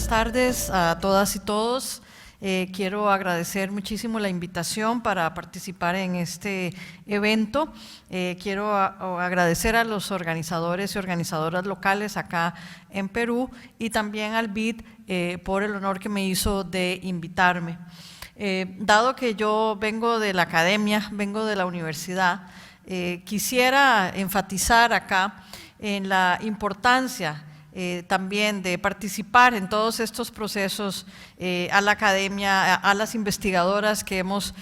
tardes a todas y todos. Quiero agradecer muchísimo la invitación para participar en este evento. Quiero agradecer a los organizadores y organizadoras locales acá en Perú y también al BID por el honor que me hizo de invitarme. Dado que yo vengo de la academia, vengo de la universidad, quisiera enfatizar acá en la importancia también de participar en todos estos procesos a la academia, a las investigadoras que hemos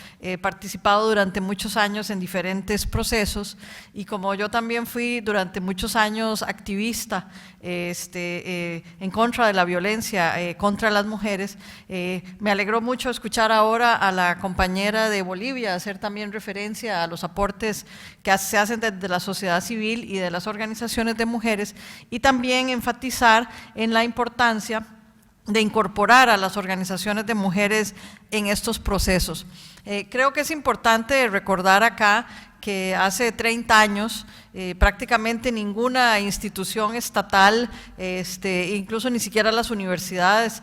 participado durante muchos años en diferentes procesos, y como yo también fui durante muchos años activista en contra de la violencia contra las mujeres, me alegró mucho escuchar ahora a la compañera de Bolivia hacer también referencia a los aportes que se hacen desde la sociedad civil y de las organizaciones de mujeres, y también enfatizar en la importancia de incorporar a las organizaciones de mujeres en estos procesos. Creo que es importante recordar acá que hace 30 años prácticamente ninguna institución estatal, incluso ni siquiera las universidades,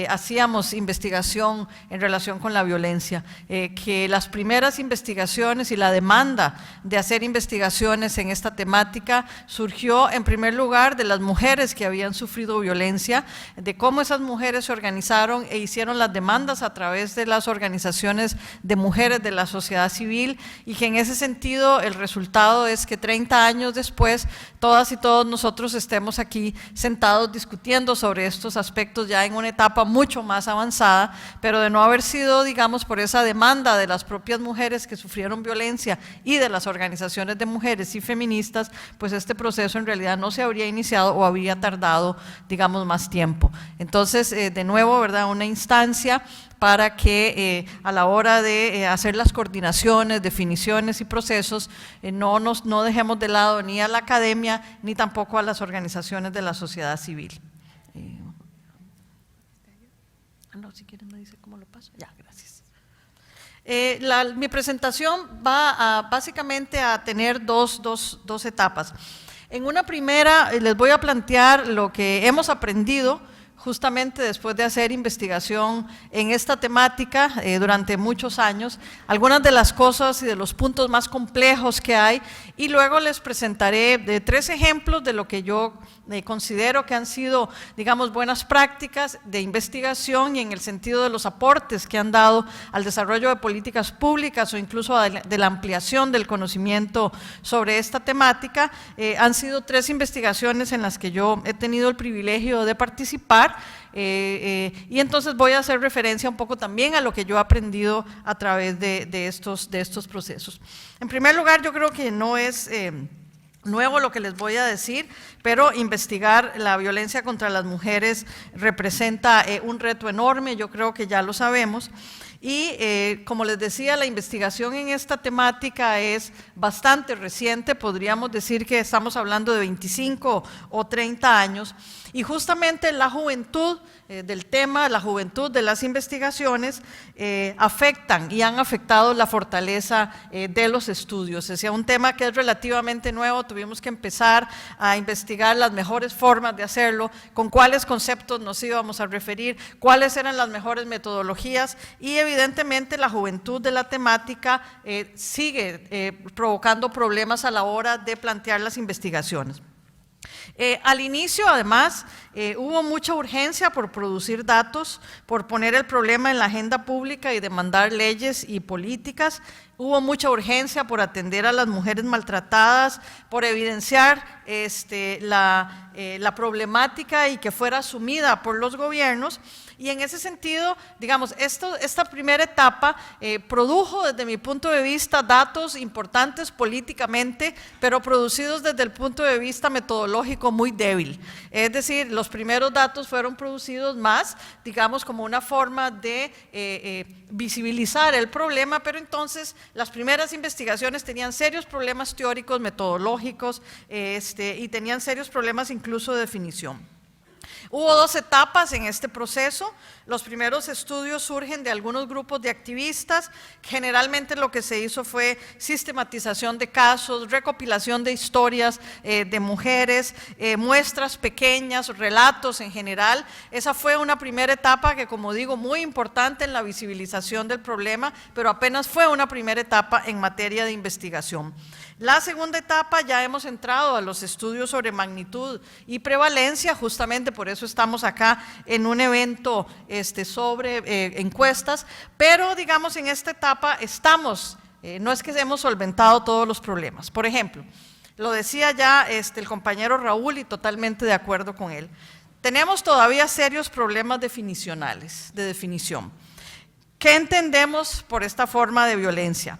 hacíamos investigación en relación con la violencia, que las primeras investigaciones y la demanda de hacer investigaciones en esta temática surgió en primer lugar de las mujeres que habían sufrido violencia, de cómo esas mujeres se organizaron e hicieron las demandas a través de las organizaciones de mujeres de la sociedad civil, y que en ese sentido el resultado es que 30 años después todas y todos nosotros estemos aquí sentados discutiendo sobre estos aspectos ya en una etapa mucho más avanzada, pero de no haber sido, digamos, por esa demanda de las propias mujeres que sufrieron violencia y de las organizaciones de mujeres y feministas, pues este proceso en realidad no se habría iniciado o habría tardado, digamos, más tiempo. Entonces, de nuevo, ¿verdad?, una instancia para que a la hora de hacer las coordinaciones, definiciones y procesos, no dejemos de lado ni a la academia ni tampoco a las organizaciones de la sociedad civil. Si quieren me dice cómo lo paso. Ya, gracias. Mi presentación va básicamente a tener dos etapas. En una primera les voy a plantear lo que hemos aprendido justamente después de hacer investigación en esta temática durante muchos años, algunas de las cosas y de los puntos más complejos que hay, y luego les presentaré 3 ejemplos de lo que yo considero que han sido, digamos, buenas prácticas de investigación y en el sentido de los aportes que han dado al desarrollo de políticas públicas o incluso de la ampliación del conocimiento sobre esta temática. Han sido 3 investigaciones en las que yo he tenido el privilegio de participar, y entonces voy a hacer referencia un poco también a lo que yo he aprendido a través de estos procesos. En primer lugar, yo creo que no es nuevo lo que les voy a decir, pero investigar la violencia contra las mujeres representa un reto enorme, yo creo que ya lo sabemos. Y como les decía, la investigación en esta temática es bastante reciente, podríamos decir que estamos hablando de 25 o 30 años, y justamente la juventud del tema, la juventud de las investigaciones afectan y han afectado la fortaleza de los estudios. Es decir, un tema que es relativamente nuevo, tuvimos que empezar a investigar las mejores formas de hacerlo, con cuáles conceptos nos íbamos a referir, cuáles eran las mejores metodologías, y evidentemente la juventud de la temática sigue provocando problemas a la hora de plantear las investigaciones. Al inicio, además, hubo mucha urgencia por producir datos, por poner el problema en la agenda pública y demandar leyes y políticas. Hubo mucha urgencia por atender a las mujeres maltratadas, por evidenciar la problemática y que fuera asumida por los gobiernos. Y en ese sentido, digamos, esta primera etapa produjo desde mi punto de vista datos importantes políticamente, pero producidos desde el punto de vista metodológico muy débil. Es decir, los primeros datos fueron producidos más, digamos, como una forma de visibilizar el problema, pero entonces las primeras investigaciones tenían serios problemas teóricos, metodológicos, y tenían serios problemas incluso de definición. Hubo dos etapas en este proceso. Los primeros estudios surgen de algunos grupos de activistas. Generalmente lo que se hizo fue sistematización de casos, recopilación de historias de mujeres, muestras pequeñas, relatos en general. Esa fue una primera etapa que, como digo, muy importante en la visibilización del problema, pero apenas fue una primera etapa en materia de investigación. La segunda etapa ya hemos entrado a los estudios sobre magnitud y prevalencia, justamente por eso estamos acá en un evento sobre encuestas, pero digamos en esta etapa estamos, no es que hemos solventado todos los problemas. Por ejemplo, lo decía ya el compañero Raúl y totalmente de acuerdo con él, tenemos todavía serios problemas definicionales, de definición. ¿Qué entendemos por esta forma de violencia?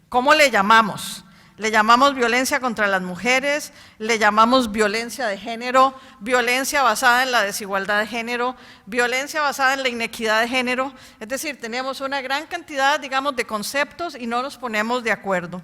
¿Cómo le llamamos? Le llamamos violencia contra las mujeres, le llamamos violencia de género, violencia basada en la desigualdad de género, violencia basada en la inequidad de género. Es decir, tenemos una gran cantidad, digamos, de conceptos y no nos ponemos de acuerdo.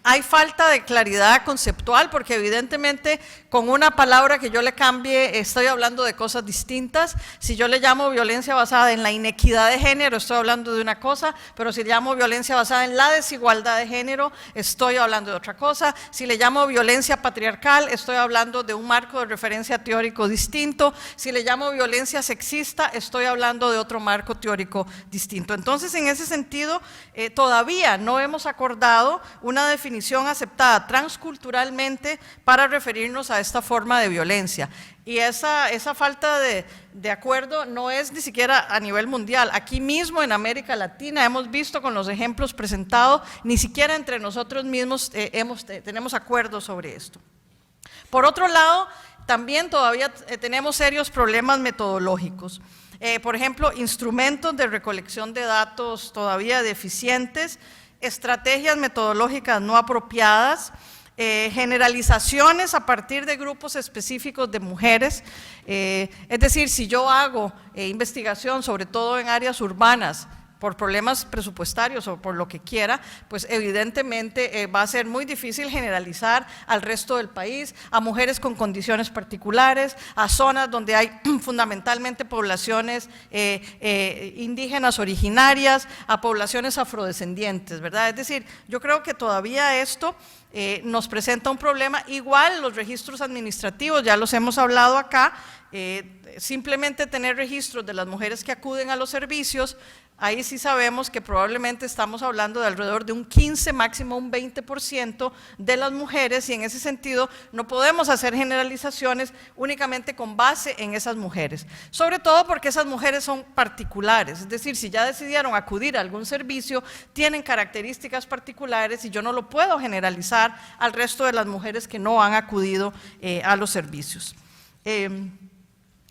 Hay falta de claridad conceptual porque evidentemente con una palabra que yo le cambie estoy hablando de cosas distintas. Si yo le llamo violencia basada en la inequidad de género estoy hablando de una cosa, pero si le llamo violencia basada en la desigualdad de género estoy hablando de otra cosa. Si le llamo violencia patriarcal estoy hablando de un marco de referencia teórico distinto. Si le llamo violencia sexista estoy hablando de otro marco teórico distinto. Entonces en ese sentido todavía no hemos acordado una definición aceptada transculturalmente para referirnos a esta forma de violencia. Y esa falta de acuerdo no es ni siquiera a nivel mundial. Aquí mismo en América Latina hemos visto con los ejemplos presentados, ni siquiera entre nosotros mismos tenemos acuerdos sobre esto. Por otro lado, también todavía tenemos serios problemas metodológicos. Por ejemplo, instrumentos de recolección de datos todavía deficientes, estrategias metodológicas no apropiadas, generalizaciones a partir de grupos específicos de mujeres. Es decir, si yo hago investigación, sobre todo en áreas urbanas, por problemas presupuestarios o por lo que quiera, pues evidentemente va a ser muy difícil generalizar al resto del país, a mujeres con condiciones particulares, a zonas donde hay fundamentalmente poblaciones indígenas originarias, a poblaciones afrodescendientes, ¿verdad? Es decir, yo creo que todavía esto nos presenta un problema. Igual los registros administrativos, ya los hemos hablado acá, simplemente tener registros de las mujeres que acuden a los servicios, ahí sí sabemos que probablemente estamos hablando de alrededor de un 15, máximo un 20% de las mujeres, y en ese sentido no podemos hacer generalizaciones únicamente con base en esas mujeres, sobre todo porque esas mujeres son particulares, es decir, si ya decidieron acudir a algún servicio, tienen características particulares y yo no lo puedo generalizar al resto de las mujeres que no han acudido a los servicios.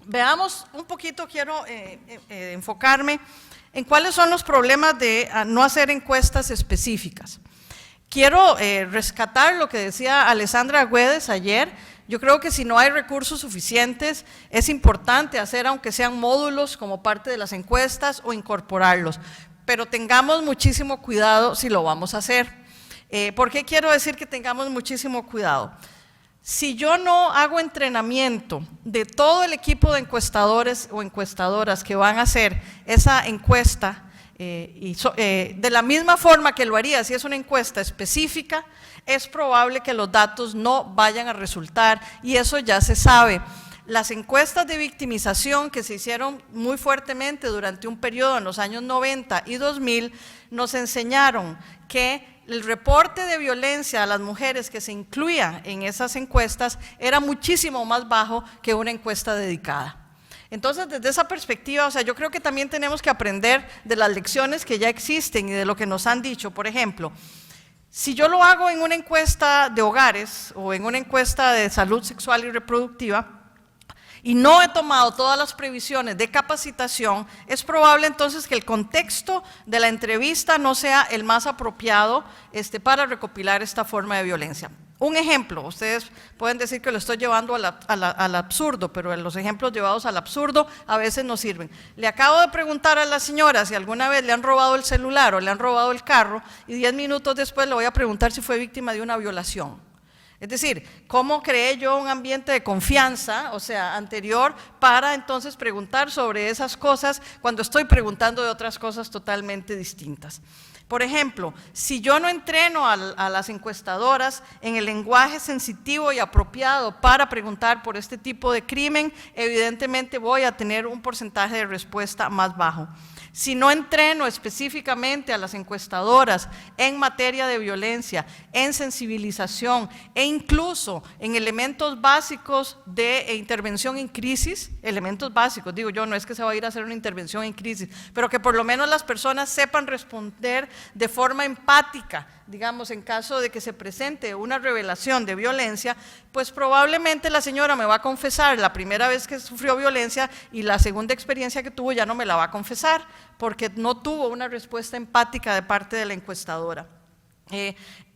Veamos un poquito, quiero enfocarme en cuáles son los problemas de no hacer encuestas específicas. Quiero rescatar lo que decía Alessandra Güedes ayer. Yo creo que si no hay recursos suficientes, es importante hacer aunque sean módulos como parte de las encuestas o incorporarlos, pero tengamos muchísimo cuidado si lo vamos a hacer. ¿Por qué quiero decir que tengamos muchísimo cuidado? Si yo no hago entrenamiento de todo el equipo de encuestadores o encuestadoras que van a hacer esa encuesta, de la misma forma que lo haría si es una encuesta específica, es probable que los datos no vayan a resultar, y eso ya se sabe. Las encuestas de victimización que se hicieron muy fuertemente durante un periodo en los años 90 y 2000 nos enseñaron que el reporte de violencia a las mujeres que se incluía en esas encuestas era muchísimo más bajo que una encuesta dedicada. Entonces, desde esa perspectiva, o sea, yo creo que también tenemos que aprender de las lecciones que ya existen y de lo que nos han dicho. Por ejemplo, si yo lo hago en una encuesta de hogares o en una encuesta de salud sexual y reproductiva, y no he tomado todas las previsiones de capacitación, es probable entonces que el contexto de la entrevista no sea el más apropiado para recopilar esta forma de violencia. Un ejemplo, ustedes pueden decir que lo estoy llevando al absurdo, pero los ejemplos llevados al absurdo a veces no sirven. Le acabo de preguntar a la señora si alguna vez le han robado el celular o le han robado el carro, y 10 minutos después le voy a preguntar si fue víctima de una violación. Es decir, ¿cómo creé yo un ambiente de confianza, o sea, anterior, para entonces preguntar sobre esas cosas cuando estoy preguntando de otras cosas totalmente distintas? Por ejemplo, si yo no entreno a las encuestadoras en el lenguaje sensitivo y apropiado para preguntar por este tipo de crimen, evidentemente voy a tener un porcentaje de respuesta más bajo. Si no entreno específicamente a las encuestadoras en materia de violencia, en sensibilización e incluso en elementos básicos de intervención en crisis, elementos básicos, digo yo, no es que se va a ir a hacer una intervención en crisis, pero que por lo menos las personas sepan responder de forma empática, digamos, en caso de que se presente una revelación de violencia, pues probablemente la señora me va a confesar la primera vez que sufrió violencia y la segunda experiencia que tuvo ya no me la va a confesar, porque no tuvo una respuesta empática de parte de la encuestadora.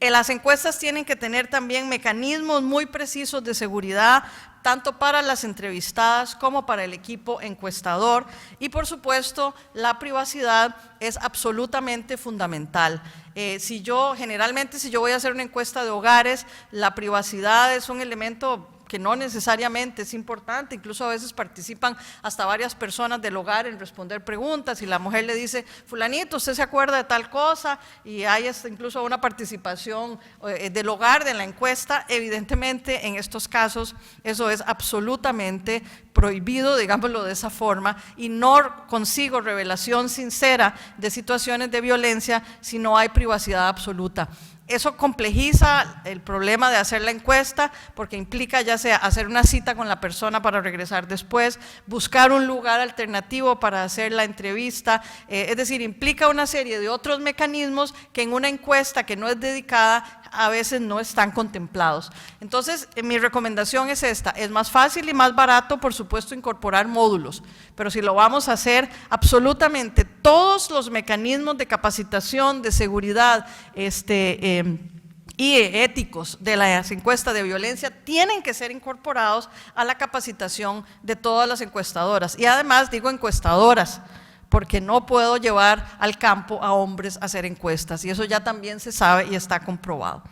Las encuestas tienen que tener también mecanismos muy precisos de seguridad, tanto para las entrevistadas como para el equipo encuestador, y por supuesto la privacidad es absolutamente fundamental. Generalmente si yo voy a hacer una encuesta de hogares, la privacidad es un elemento que no necesariamente es importante, incluso a veces participan hasta varias personas del hogar en responder preguntas y la mujer le dice, fulanito, ¿usted se acuerda de tal cosa? Y hay incluso una participación del hogar de la encuesta. Evidentemente en estos casos eso es absolutamente prohibido, digámoslo de esa forma, y no consigo revelación sincera de situaciones de violencia si no hay privacidad absoluta. Eso complejiza el problema de hacer la encuesta porque implica ya sea hacer una cita con la persona para regresar después, buscar un lugar alternativo para hacer la entrevista, es decir, implica una serie de otros mecanismos que en una encuesta que no es dedicada a veces no están contemplados. Entonces, mi recomendación es esta: es más fácil y más barato, por supuesto, incorporar módulos, pero si lo vamos a hacer, absolutamente todos los mecanismos de capacitación, de seguridad y éticos de las encuestas de violencia tienen que ser incorporados a la capacitación de todas las encuestadoras. Y además digo encuestadoras, porque no puedo llevar al campo a hombres a hacer encuestas, y eso ya también se sabe y está comprobado.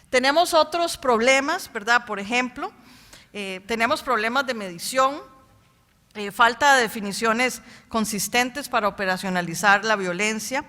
Tenemos otros problemas, ¿verdad? Por ejemplo, tenemos problemas de medición, falta de definiciones consistentes para operacionalizar la violencia.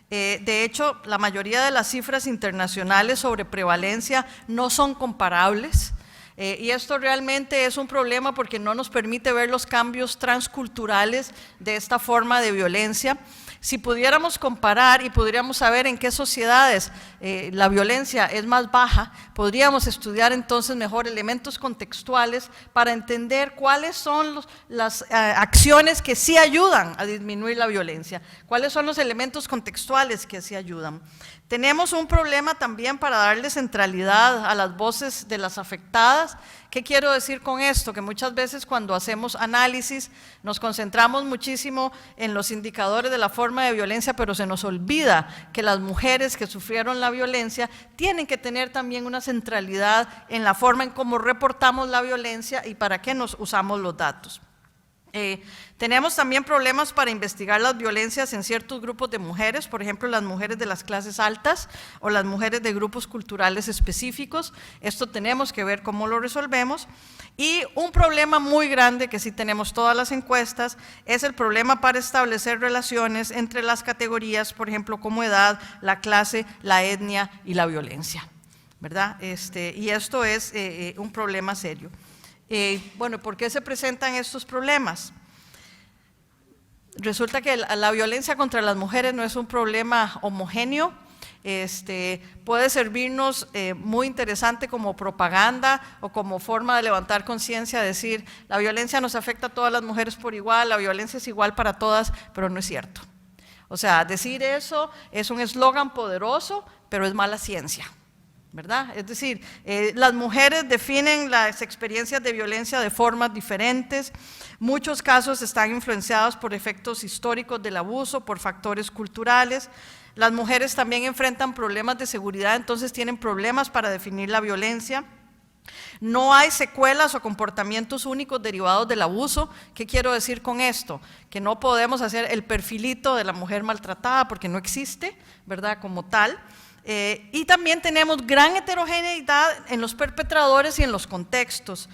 De hecho, la mayoría de las cifras internacionales sobre prevalencia no son comparables. Y esto realmente es un problema porque no nos permite ver los cambios transculturales de esta forma de violencia. Si pudiéramos comparar y pudiéramos saber en qué sociedades la violencia es más baja, podríamos estudiar entonces mejor elementos contextuales para entender cuáles son las acciones que sí ayudan a disminuir la violencia, cuáles son los elementos contextuales que sí ayudan. Tenemos un problema también para darle centralidad a las voces de las afectadas. ¿Qué quiero decir con esto? Que muchas veces cuando hacemos análisis nos concentramos muchísimo en los indicadores de la forma de violencia, pero se nos olvida que las mujeres que sufrieron la violencia tienen que tener también una centralidad en la forma en cómo reportamos la violencia y para qué nos usamos los datos. Tenemos también problemas para investigar las violencias en ciertos grupos de mujeres, por ejemplo las mujeres de las clases altas o las mujeres de grupos culturales específicos. Esto tenemos que ver cómo lo resolvemos. Y un problema muy grande que sí tenemos todas las encuestas es el problema para establecer relaciones entre las categorías, por ejemplo como edad, la clase, la etnia y la violencia, ¿verdad? Y esto es un problema serio. Bueno, ¿por qué se presentan estos problemas? Resulta que la violencia contra las mujeres no es un problema homogéneo, puede servirnos muy interesante como propaganda o como forma de levantar conciencia, decir la violencia nos afecta a todas las mujeres por igual, la violencia es igual para todas, pero no es cierto. O sea, decir eso es un eslogan poderoso, pero es mala ciencia, ¿verdad? Es decir, las mujeres definen las experiencias de violencia de formas diferentes. Muchos casos están influenciados por efectos históricos del abuso, por factores culturales. Las mujeres también enfrentan problemas de seguridad, entonces tienen problemas para definir la violencia. No hay secuelas o comportamientos únicos derivados del abuso. ¿Qué quiero decir con esto? Que no podemos hacer el perfilito de la mujer maltratada porque no existe, ¿verdad? Como tal. Y también tenemos gran heterogeneidad en los perpetradores y en los contextos.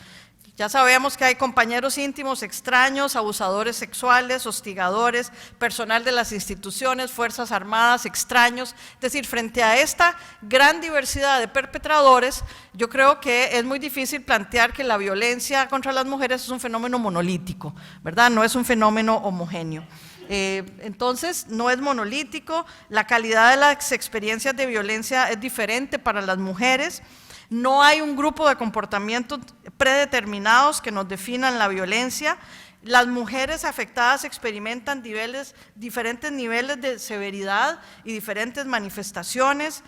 Ya sabemos que hay compañeros íntimos extraños, abusadores sexuales, hostigadores, personal de las instituciones, fuerzas armadas, extraños. Es decir, frente a esta gran diversidad de perpetradores, yo creo que es muy difícil plantear que la violencia contra las mujeres es un fenómeno monolítico, ¿verdad? No es un fenómeno homogéneo. Entonces, no es monolítico, la calidad de las experiencias de violencia es diferente para las mujeres. No hay un grupo de comportamientos predeterminados que nos definan la violencia. Las mujeres afectadas experimentan diferentes niveles de severidad y diferentes manifestaciones.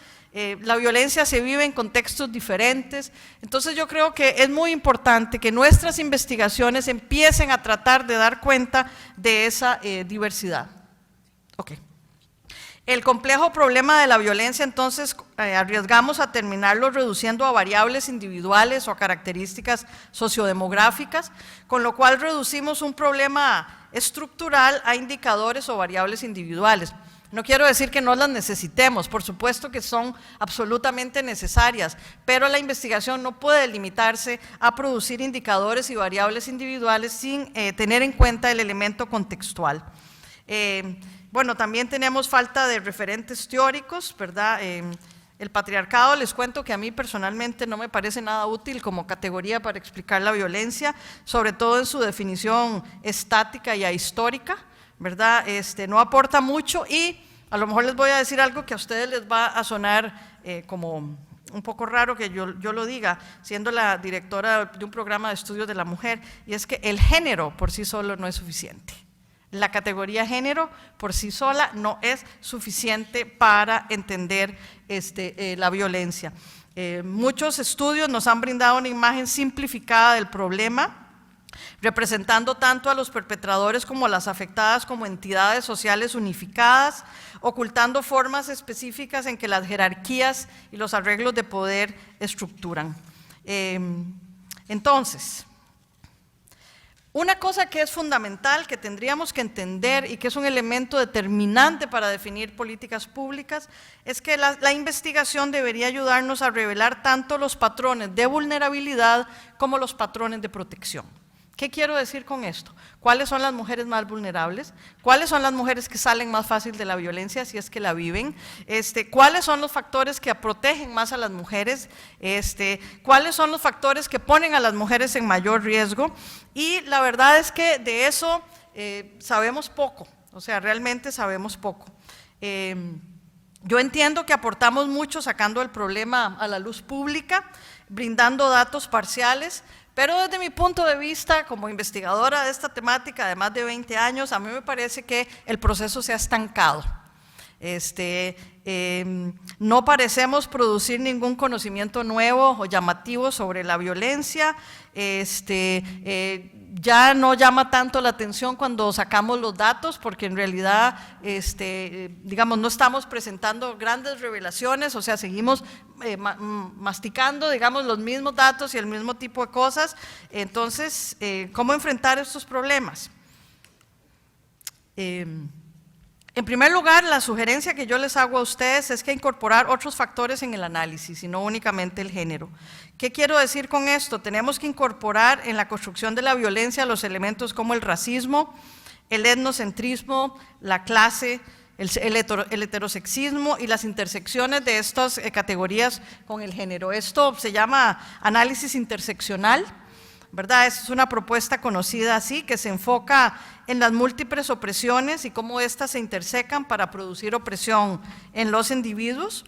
La violencia se vive en contextos diferentes. Entonces yo creo que es muy importante que nuestras investigaciones empiecen a tratar de dar cuenta de esa diversidad. Okay. El complejo problema de la violencia, entonces, arriesgamos a terminarlo reduciendo a variables individuales o a características sociodemográficas, con lo cual reducimos un problema estructural a indicadores o variables individuales. No quiero decir que no las necesitemos, por supuesto que son absolutamente necesarias, pero la investigación no puede limitarse a producir indicadores y variables individuales sin tener en cuenta el elemento contextual. Bueno, también tenemos falta de referentes teóricos, ¿verdad? El patriarcado, les cuento que a mí personalmente no me parece nada útil como categoría para explicar la violencia, sobre todo en su definición estática y ahistórica, ¿verdad? No aporta mucho y a lo mejor les voy a decir algo que a ustedes les va a sonar como un poco raro que yo lo diga, siendo la directora de un programa de estudios de la mujer, y es que el género por sí solo no es suficiente. La categoría género por sí sola no es suficiente para entender la violencia. Muchos estudios nos han brindado una imagen simplificada del problema, representando tanto a los perpetradores como a las afectadas como entidades sociales unificadas, ocultando formas específicas en que las jerarquías y los arreglos de poder estructuran. Entonces, una cosa que es fundamental, que tendríamos que entender y que es un elemento determinante para definir políticas públicas, es que la investigación debería ayudarnos a revelar tanto los patrones de vulnerabilidad como los patrones de protección. ¿Qué quiero decir con esto? ¿Cuáles son las mujeres más vulnerables? ¿Cuáles son las mujeres que salen más fácil de la violencia si es que la viven? ¿Cuáles son los factores que protegen más a las mujeres? ¿Cuáles son los factores que ponen a las mujeres en mayor riesgo? Y la verdad es que de eso sabemos poco, o sea, realmente sabemos poco. Yo entiendo que aportamos mucho sacando el problema a la luz pública, brindando datos parciales, pero desde mi punto de vista, como investigadora de esta temática de más de 20 años, a mí me parece que el proceso se ha estancado. No parecemos producir ningún conocimiento nuevo o llamativo sobre la violencia, ya no llama tanto la atención cuando sacamos los datos, porque en realidad, digamos, no estamos presentando grandes revelaciones, o sea, seguimos masticando, digamos, los mismos datos y el mismo tipo de cosas. Entonces, ¿cómo enfrentar estos problemas? En primer lugar, la sugerencia que yo les hago a ustedes es que incorporar otros factores en el análisis y no únicamente el género. ¿Qué quiero decir con esto? Tenemos que incorporar en la construcción de la violencia los elementos como el racismo, el etnocentrismo, la clase, el heterosexismo y las intersecciones de estas categorías con el género. Esto se llama análisis interseccional, ¿verdad? Es una propuesta conocida así, que se enfoca en las múltiples opresiones y cómo éstas se intersecan para producir opresión en los individuos.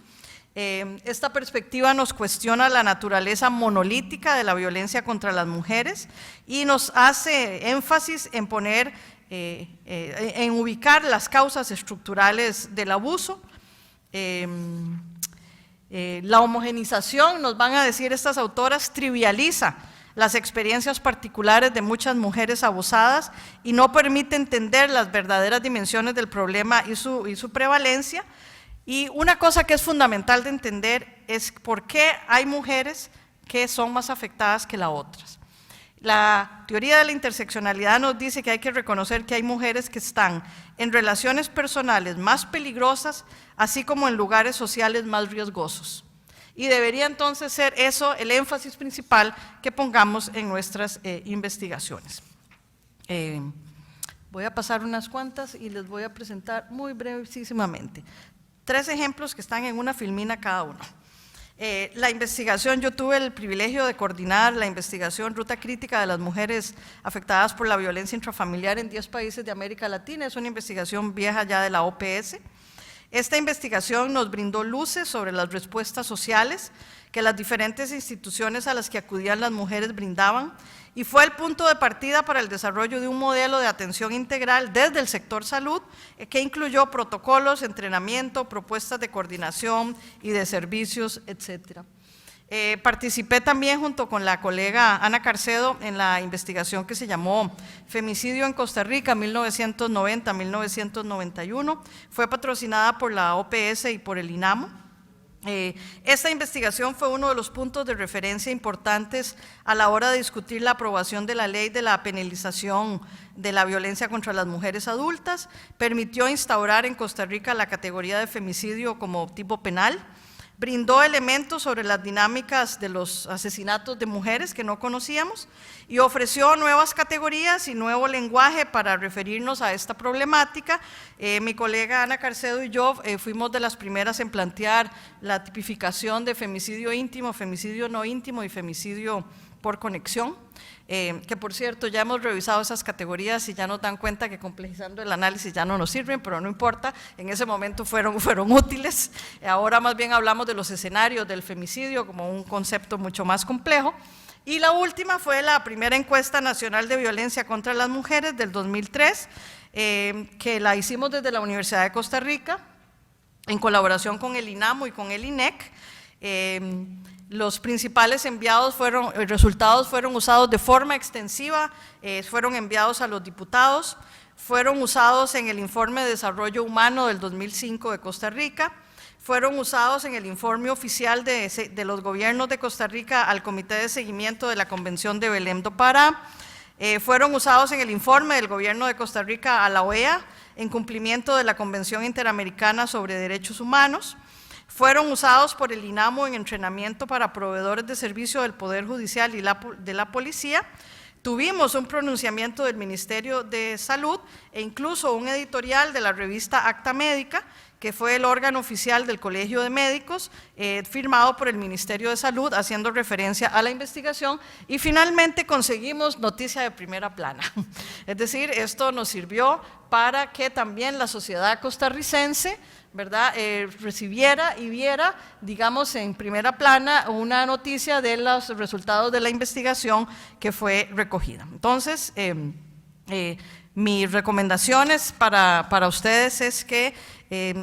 Esta perspectiva nos cuestiona la naturaleza monolítica de la violencia contra las mujeres y nos hace énfasis en en ubicar las causas estructurales del abuso. La homogenización, nos van a decir estas autoras, trivializa las experiencias particulares de muchas mujeres abusadas y no permite entender las verdaderas dimensiones del problema y su prevalencia. Y una cosa que es fundamental de entender es por qué hay mujeres que son más afectadas que las otras. La teoría de la interseccionalidad nos dice que hay que reconocer que hay mujeres que están en relaciones personales más peligrosas, así como en lugares sociales más riesgosos. Y debería entonces ser eso el énfasis principal que pongamos en nuestras investigaciones. Voy a pasar unas cuantas y les voy a presentar muy brevísimamente 3 ejemplos que están en una filmina cada uno. La investigación, yo tuve el privilegio de coordinar la investigación Ruta Crítica de las mujeres afectadas por la violencia intrafamiliar en 10 países de América Latina. Es una investigación vieja ya de la OPS. Esta investigación nos brindó luces sobre las respuestas sociales que las diferentes instituciones a las que acudían las mujeres brindaban y fue el punto de partida para el desarrollo de un modelo de atención integral desde el sector salud que incluyó protocolos, entrenamiento, propuestas de coordinación y de servicios, etc. Participé también junto con la colega Ana Carcedo en la investigación que se llamó Femicidio en Costa Rica 1990-1991, fue patrocinada por la OPS y por el INAMO. Esta investigación fue uno de los puntos de referencia importantes a la hora de discutir la aprobación de la ley de la penalización de la violencia contra las mujeres adultas, permitió instaurar en Costa Rica la categoría de femicidio como tipo penal, brindó elementos sobre las dinámicas de los asesinatos de mujeres que no conocíamos y ofreció nuevas categorías y nuevo lenguaje para referirnos a esta problemática. Mi colega Ana Carcedo y yo fuimos de las primeras en plantear la tipificación de femicidio íntimo, femicidio no íntimo y femicidio por conexión. Que por cierto ya hemos revisado esas categorías y ya nos dan cuenta que complejizando el análisis ya no nos sirven, pero no importa, en ese momento fueron útiles. Ahora más bien hablamos de los escenarios del femicidio como un concepto mucho más complejo. Y la última fue la primera encuesta nacional de violencia contra las mujeres del 2003, que la hicimos desde la Universidad de Costa Rica, en colaboración con el INAMO y con el INEC. Los principales resultados fueron usados de forma extensiva, fueron enviados a los diputados, fueron usados en el Informe de Desarrollo Humano del 2005 de Costa Rica, fueron usados en el informe oficial de los gobiernos de Costa Rica al Comité de Seguimiento de la Convención de Belém do Pará, fueron usados en el informe del gobierno de Costa Rica a la OEA en cumplimiento de la Convención Interamericana sobre Derechos Humanos, fueron usados por el INAMO en entrenamiento para proveedores de servicio del Poder Judicial y de la Policía. Tuvimos un pronunciamiento del Ministerio de Salud e incluso un editorial de la revista Acta Médica, que fue el órgano oficial del Colegio de Médicos, firmado por el Ministerio de Salud, haciendo referencia a la investigación, y finalmente conseguimos noticia de primera plana. Es decir, esto nos sirvió para que también la sociedad costarricense, ¿verdad?, recibiera y viera, digamos, en primera plana una noticia de los resultados de la investigación que fue recogida. Entonces, mis recomendaciones para ustedes es que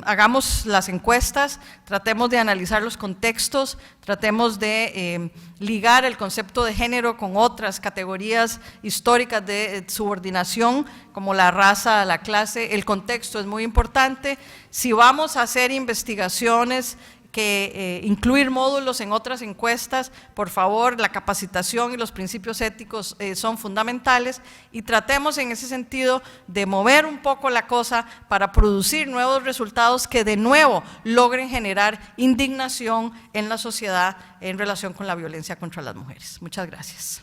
hagamos las encuestas, tratemos de analizar los contextos, tratemos de ligar el concepto de género con otras categorías históricas de subordinación, como la raza, la clase. El contexto es muy importante. Si vamos a hacer investigaciones que incluir módulos en otras encuestas, por favor, la capacitación y los principios éticos son fundamentales y tratemos en ese sentido de mover un poco la cosa para producir nuevos resultados que de nuevo logren generar indignación en la sociedad en relación con la violencia contra las mujeres. Muchas gracias.